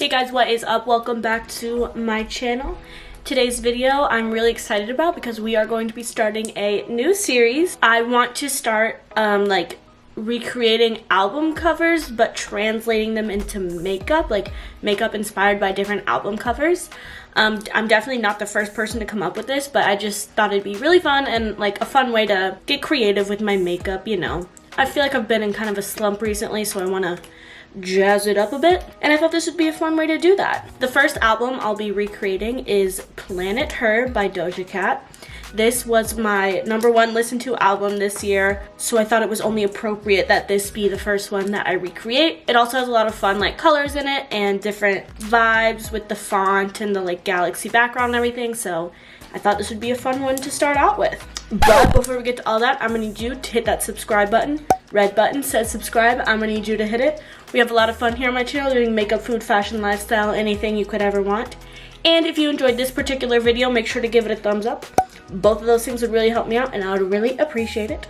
Hey guys, what is up? Welcome back to my channel. Today's video I'm really excited about because we are going to be starting a new series. I want to start like recreating album covers but translating them into makeup, like makeup inspired by different album covers. I'm definitely not the first person to come up with this, but I just thought it'd be really fun and like a fun way to get creative with my makeup, you know. I feel like I've been in kind of a slump recently, so I want to jazz it up a bit, and I thought this would be a fun way to do that. The first album I'll be recreating is Planet Her by Doja Cat. This was my #1 listened to album this year, so I thought it was only appropriate that this be the first one that I recreate. It also has a lot of fun like colors in it and different vibes with the font and the like galaxy background and everything, so I thought this would be a fun one to start out with. But before we get to all that, I'm gonna need you to hit that subscribe button. Red button says subscribe. I'm gonna need you to hit it. We have a lot of fun here on my channel doing makeup, food, fashion, lifestyle, anything you could ever want. And if you enjoyed this particular video, make sure to give it a thumbs up. Both of those things would really help me out and I would really appreciate it.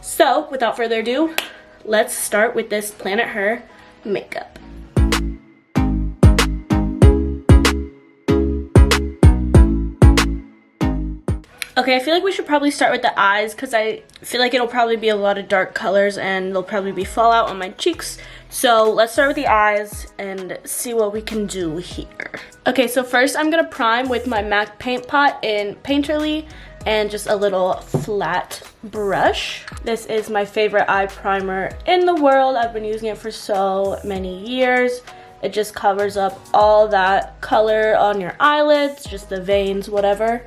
So without further ado, let's start with this Planet Her makeup. Okay, I feel like we should probably start with the eyes because I feel like it'll probably be a lot of dark colors and there'll probably be fallout on my cheeks. So let's start with the eyes and see what we can do here. Okay, so first I'm gonna prime with my MAC Paint Pot in Painterly and just a little flat brush. This is my favorite eye primer in the world. I've been using it for so many years. It just covers up all that color on your eyelids, just the veins, whatever.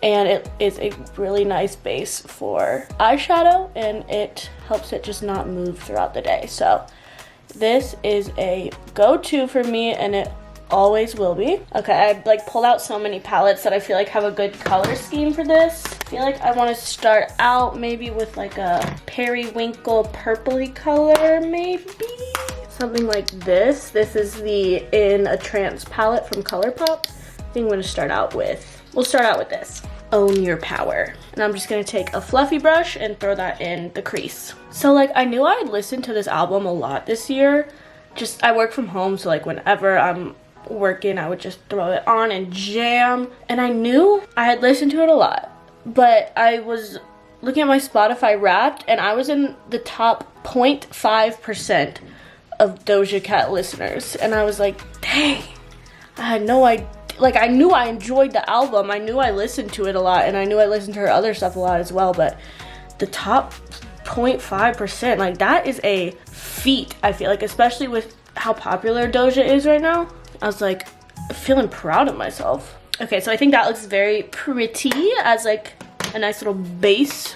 And it is a really nice base for eyeshadow and it helps it just not move throughout the day. So this is a go-to for me and it always will be. Okay, I like pulled out so many palettes that I feel like have a good color scheme for this. I feel like I want to start out maybe with like a periwinkle purpley color, maybe something like this. This is the In a Trance palette from ColourPop. I think I'm going to start out with, we'll start out with this. Own Your Power. And I'm just gonna take a fluffy brush and throw that in the crease. So like I knew I'd listened to this album a lot this year. Just I work from home, so like whenever I'm working I would just throw it on and jam. And I knew I had listened to it a lot. But I was looking at my Spotify Wrapped and I was in the top 0.5% of Doja Cat listeners. And I was like, dang, I had no idea. Like, I knew I enjoyed the album, I knew I listened to it a lot, and I knew I listened to her other stuff a lot as well, but the top 0.5%, like, that is a feat, I feel like, especially with how popular Doja is right now. I was, like, feeling proud of myself. Okay, so I think that looks very pretty as, like, a nice little base.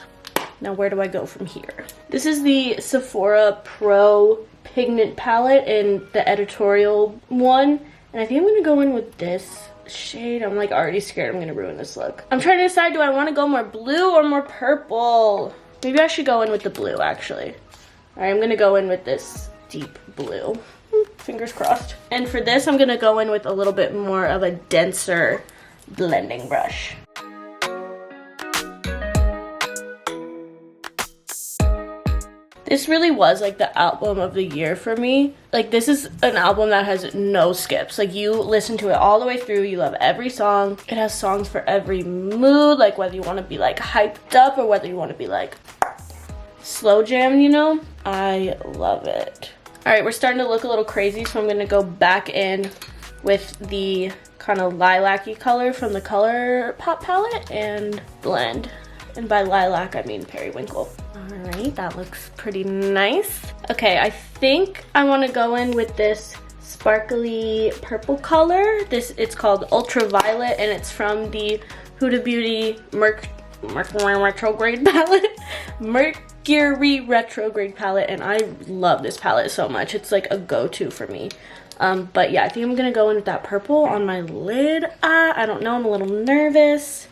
Now, where do I go from here? This is the Sephora Pro Pigment Palette in the editorial one, and I think I'm going to go in with this shade. I'm like already scared I'm gonna ruin this look. I'm trying to decide, do I want to go more blue or more purple? Maybe I should go in with the blue actually. All right, I'm gonna go in with this deep blue. Fingers crossed. And for this, I'm gonna go in with a little bit more of a denser blending brush. This really was like the album of the year for me. Like this is an album that has no skips. Like you listen to it all the way through, you love every song. It has songs for every mood, like whether you want to be like hyped up or whether you want to be like slow jam, you know? I love it. All right, we're starting to look a little crazy, so I'm gonna go back in with the kind of lilac-y color from the ColourPop palette and blend. And by lilac, I mean periwinkle. All right, that looks pretty nice. Okay, I think I want to go in with this sparkly purple color. It's called Ultraviolet, and it's from the Huda Beauty Mercury Retrograde palette. Mercury Retrograde palette, and I love this palette so much. It's like a go-to for me. But yeah, I think I'm gonna go in with that purple on my lid. I don't know, I'm a little nervous.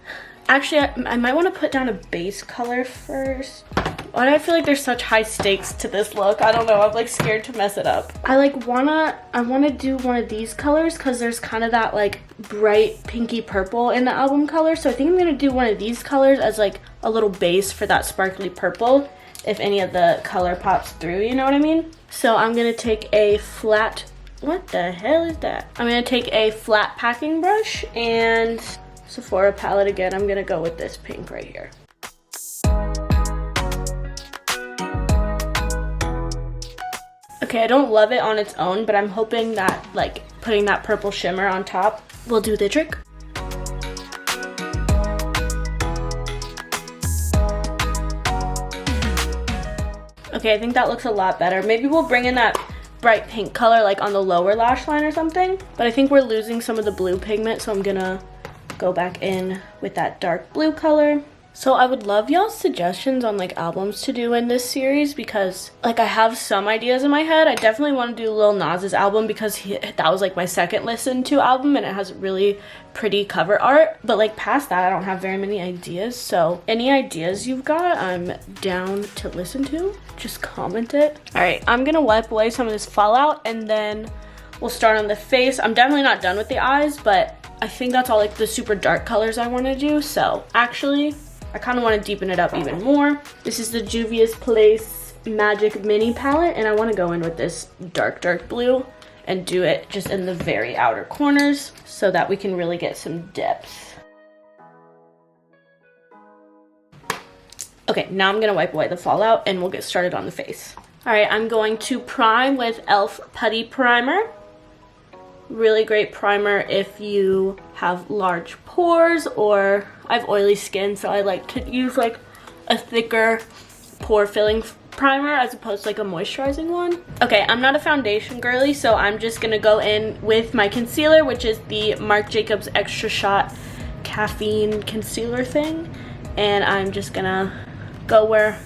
Actually, I might want to put down a base color first. Why do I feel like there's such high stakes to this look? I don't know, I'm like scared to mess it up. I wanna do one of these colors because there's kind of that like bright pinky purple in the album color. So I think I'm gonna do one of these colors as like a little base for that sparkly purple if any of the color pops through, you know what I mean? So I'm gonna take a flat What the hell is that? I'm gonna take a flat packing brush and Sephora palette again. I'm gonna go with this pink right here. Okay, I don't love it on its own, but I'm hoping that like putting that purple shimmer on top will do the trick. Okay, I think that looks a lot better. Maybe we'll bring in that bright pink color like on the lower lash line or something. But I think we're losing some of the blue pigment, so I'm gonna go back in with that dark blue color. So I would love y'all's suggestions on like albums to do in this series, because like I have some ideas in my head. I definitely want to do Lil Nas's album because that was like my second listen to album and it has really pretty cover art. But like past that, I don't have very many ideas. So any ideas you've got, I'm down to listen to. Just comment it. All right, I'm gonna wipe away some of this fallout and then we'll start on the face. I'm definitely not done with the eyes, but I think that's all like the super dark colors I want to do. So actually, I kind of want to deepen it up even more. This is the Juvia's Place Magic Mini Palette, and I want to go in with this dark blue and do it just in the very outer corners so that we can really get some depth. Okay, now I'm going to wipe away the fallout and we'll get started on the face. All right, I'm going to prime with e.l.f. Putty Primer. Really great primer if you have large pores, or I have oily skin, so I like to use like a thicker pore filling primer as opposed to like a moisturizing one. Okay, I'm not a foundation girly, so I'm just gonna go in with my concealer, which is the Marc Jacobs Extra Shot Caffeine Concealer thing, and I'm just gonna go where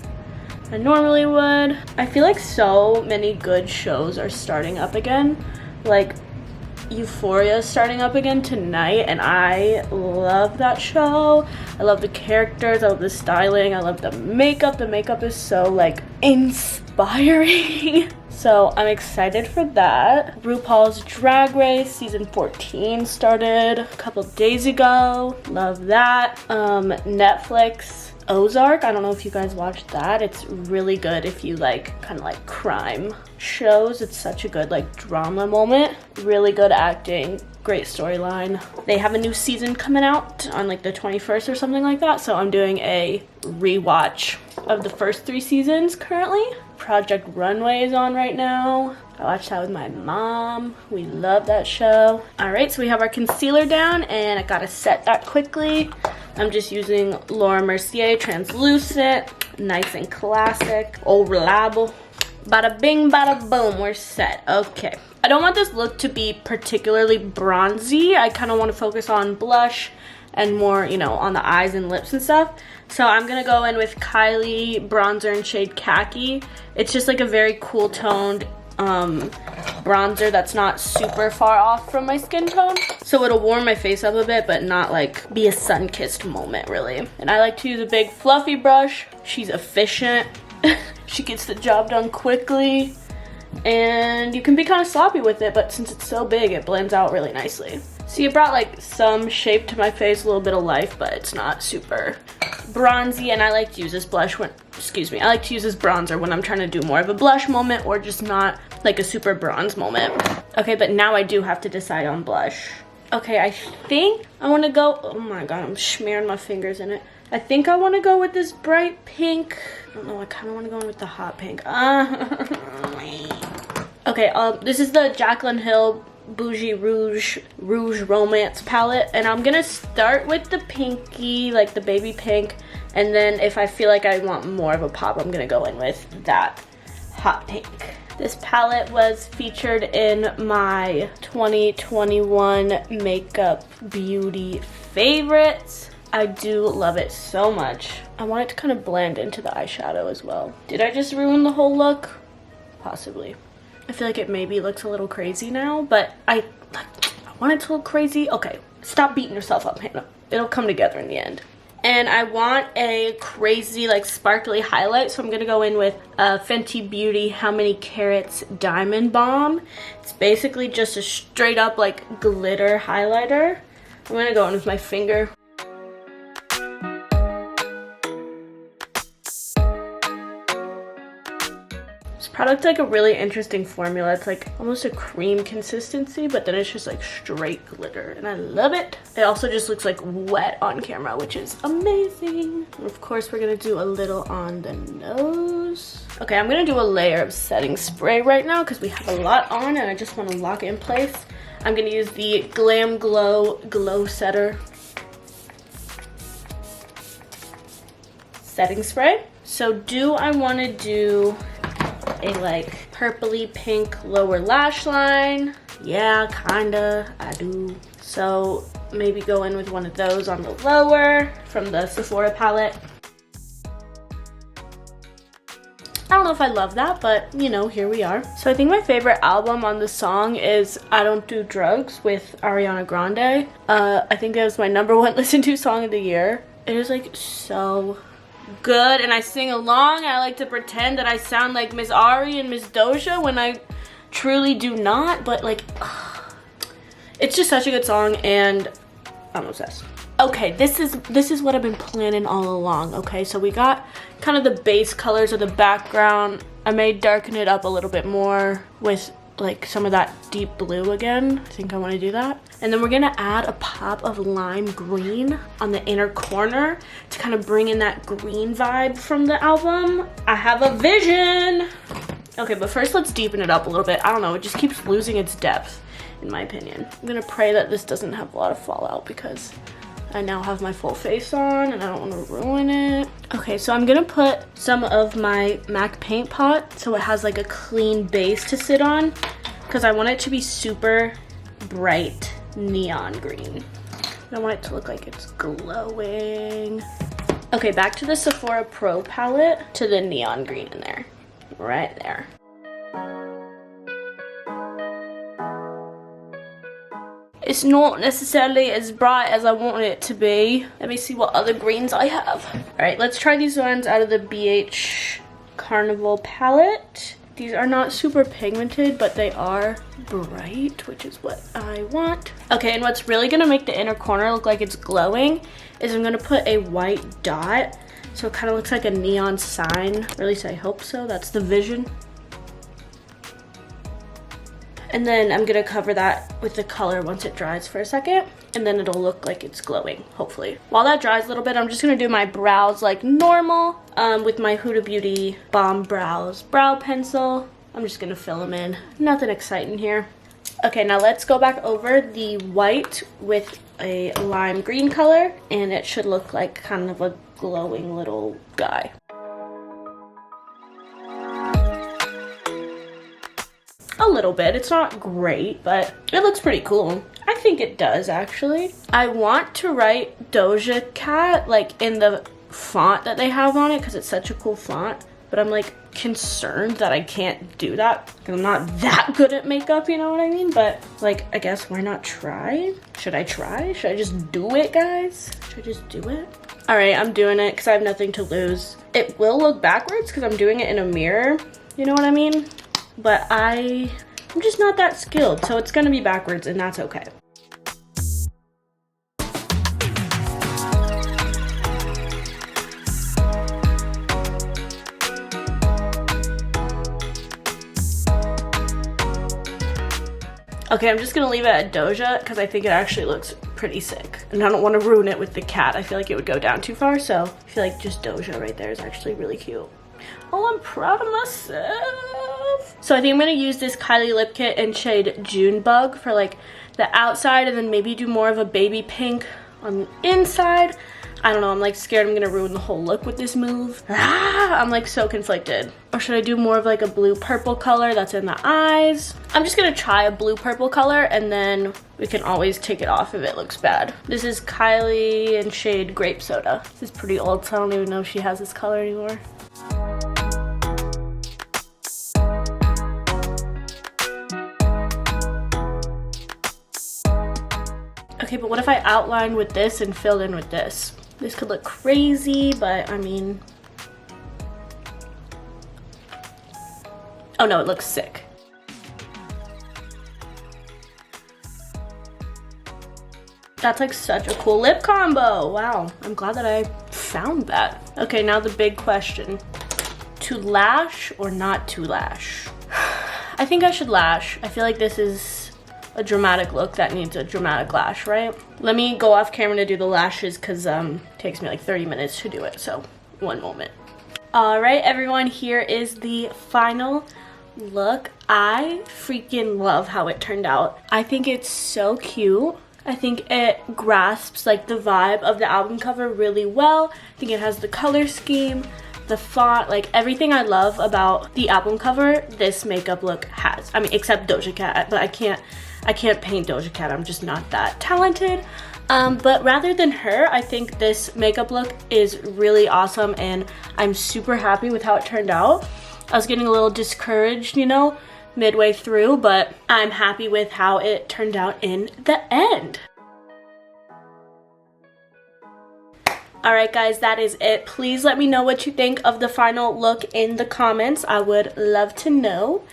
I normally would. I feel like so many good shows are starting up again. Like Euphoria is starting up again tonight, and I love that show. I love the characters, I love the styling, I love the makeup. The makeup is so like inspiring. So I'm excited for that. RuPaul's Drag Race season 14 started a couple days ago. Love that. Netflix Ozark, I don't know if you guys watched that. It's really good if you like kind of like crime shows. It's such a good like drama moment. Really good acting, great storyline. They have a new season coming out on like the 21st or something like that, so I'm doing a rewatch of the first 3 seasons currently. Project Runway is on right now. I watched that with my mom. We love that show. All right, so we have our concealer down and I gotta set that quickly. I'm just using Laura Mercier Translucent, nice and classic, old reliable. Bada bing, bada boom, we're set. Okay. I don't want this look to be particularly bronzy. I kind of want to focus on blush and more, you know, on the eyes and lips and stuff. So I'm gonna go in with Kylie bronzer in shade Khaki. It's just like a very cool toned bronzer that's not super far off from my skin tone, so it'll warm my face up a bit but not like be a sun-kissed moment really. And I like to use a big fluffy brush. She's efficient. She gets the job done quickly, and you can be kind of sloppy with it, but since it's so big it blends out really nicely. See, it brought like some shape to my face, a little bit of life, but it's not super bronzy. And I like to use this blush when, I like to use this bronzer when I'm trying to do more of a blush moment or just not like a super bronze moment. Okay, but now I do have to decide on blush. Okay, I think I want to go, oh my god, I'm smearing my fingers in it. I think I want to go with this bright pink. I don't know, I kind of want to go in with the hot pink. Okay, this is the Jaclyn Hill Bougie Rouge Romance palette, and I'm gonna start with the pinky, like the baby pink, and then if I feel like I want more of a pop, I'm gonna go in with that hot pink. This palette was featured in my 2021 Makeup Beauty favorites. I do love it so much. I want it to kind of blend into the eyeshadow as well. Did I just ruin the whole look? Possibly. I feel like it maybe looks a little crazy now, but I want it to look crazy. Okay, stop beating yourself up, Hannah. It'll come together in the end. And I want a crazy, like, sparkly highlight, so I'm gonna go in with Fenty Beauty How Many Carats Diamond Bomb. It's basically just a straight up, like, glitter highlighter. I'm gonna go in with my finger. This looked like a really interesting formula. It's like almost a cream consistency, but then it's just like straight glitter, and I love it. It also just looks like wet on camera, which is amazing. And of course, we're gonna do a little on the nose. Okay, I'm gonna do a layer of setting spray right now because we have a lot on and I just want to lock it in place. I'm gonna use the Glam Glow Glow Setter setting spray. So do I want to do a like purpley pink lower lash line? Yeah, kinda, I do. So maybe go in with one of those on the lower from the Sephora palette. I don't know if I love that, but you know, here we are. So I think my favorite album on the song is I Don't Do Drugs with Ariana Grande. I think that was my #1 listened to song of the year. It is like so good, and I sing along. I like to pretend that I sound like Miss Ari and Miss Doja when I truly do not, but like, it's just such a good song and I'm obsessed. Okay, this is what I've been planning all along. Okay, so we got kind of the base colors of the background. I may darken it up a little bit more with like some of that deep blue again. I think I want to do that. And then we're gonna add a pop of lime green on the inner corner to kind of bring in that green vibe from the album. I have a vision. Okay, but first let's deepen it up a little bit. I don't know, it just keeps losing its depth in my opinion. I'm gonna pray that this doesn't have a lot of fallout because I now have my full face on and I don't want to ruin it. Okay, so I'm gonna put some of my MAC paint pot so it has like a clean base to sit on because I want it to be super bright neon green. I want it to look like it's glowing. Okay, back to the Sephora Pro palette to the neon green in there, right there. It's not necessarily as bright as I want it to be. Let me see what other greens I have. All right, let's try these ones out of the BH Carnival palette. These are not super pigmented, but they are bright, which is what I want. Okay, and what's really gonna make the inner corner look like it's glowing is I'm gonna put a white dot so it kind of looks like a neon sign. Or at least I hope so, that's the vision. And then I'm gonna cover that with the color once it dries for a second, and then it'll look like it's glowing, hopefully. While that dries a little bit, I'm just gonna do my brows like normal with my Huda Beauty Bomb Brows brow pencil. I'm just gonna fill them in. Nothing exciting here. Okay, now let's go back over the white with a lime green color, and it should look like kind of a glowing little guy. A little bit. It's not great, but it looks pretty cool. I think it does, actually. I want to write Doja Cat, like, in the font that they have on it, because it's such a cool font, but I'm, like, concerned that I can't do that, because I'm not that good at makeup, you know what I mean? But, like, I guess why not try? Should I try? Should I just do it, guys? Should I just do it? All right, I'm doing it, because I have nothing to lose. It will look backwards, because I'm doing it in a mirror, you know what I mean? But I'm just not that skilled, so it's gonna be backwards and that's okay. Okay, I'm just gonna leave it at Doja because I think it actually looks pretty sick. And I don't want to ruin it with the cat. I feel like it would go down too far, so I feel like just Doja right there is actually really cute. Oh, I'm proud of myself. So I think I'm gonna use this Kylie lip kit in shade Junebug for like the outside, and then maybe do more of a baby pink on the inside. I don't know, I'm like scared I'm gonna ruin the whole look with this move. I'm like so conflicted. Or should I do more of like a blue purple color that's in the eyes? I'm just gonna try a blue purple color and then we can always take it off if it looks bad. This is Kylie in shade Grape Soda. This is pretty old, so I don't even know if she has this color anymore. Okay, but what if I outline with this and filled in with this? This could look crazy, but I mean... Oh no, it looks sick. That's like such a cool lip combo. Wow, I'm glad that I found that. Okay, now the big question. to lash or not to lash? I think I should lash. I feel like this is a dramatic look that needs a dramatic lash, right? Let me go off camera to do the lashes because it takes me like 30 minutes to do it, so one moment. All right, everyone, here is the final look. I freaking love how it turned out. I think it's so cute. I think it grasps like the vibe of the album cover really well. I think it has the color scheme, the font, like everything I love about the album cover, this makeup look has. I mean, except Doja Cat, but I can't paint Doja Cat. I'm just not that talented. But rather than her, I think this makeup look is really awesome and I'm super happy with how it turned out. I was getting a little discouraged, you know, midway through, but I'm happy with how it turned out in the end. Alright guys, that is it. Please let me know what you think of the final look in the comments. I would love to know.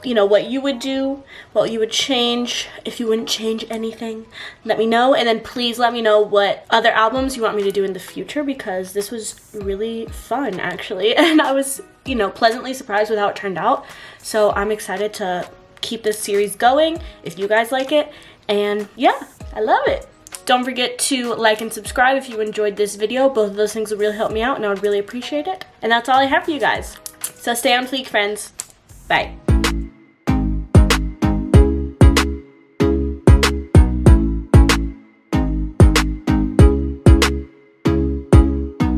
You know, what you would do, what you would change, if you wouldn't change anything, let me know. And then please let me know what other albums you want me to do in the future, because this was really fun actually. And I was, you know, pleasantly surprised with how it turned out. So I'm excited to keep this series going if you guys like it. And yeah, I love it. Don't forget to like and subscribe if you enjoyed this video. Both of those things would really help me out and I would really appreciate it. And that's all I have for you guys. So stay on fleek, friends. Bye.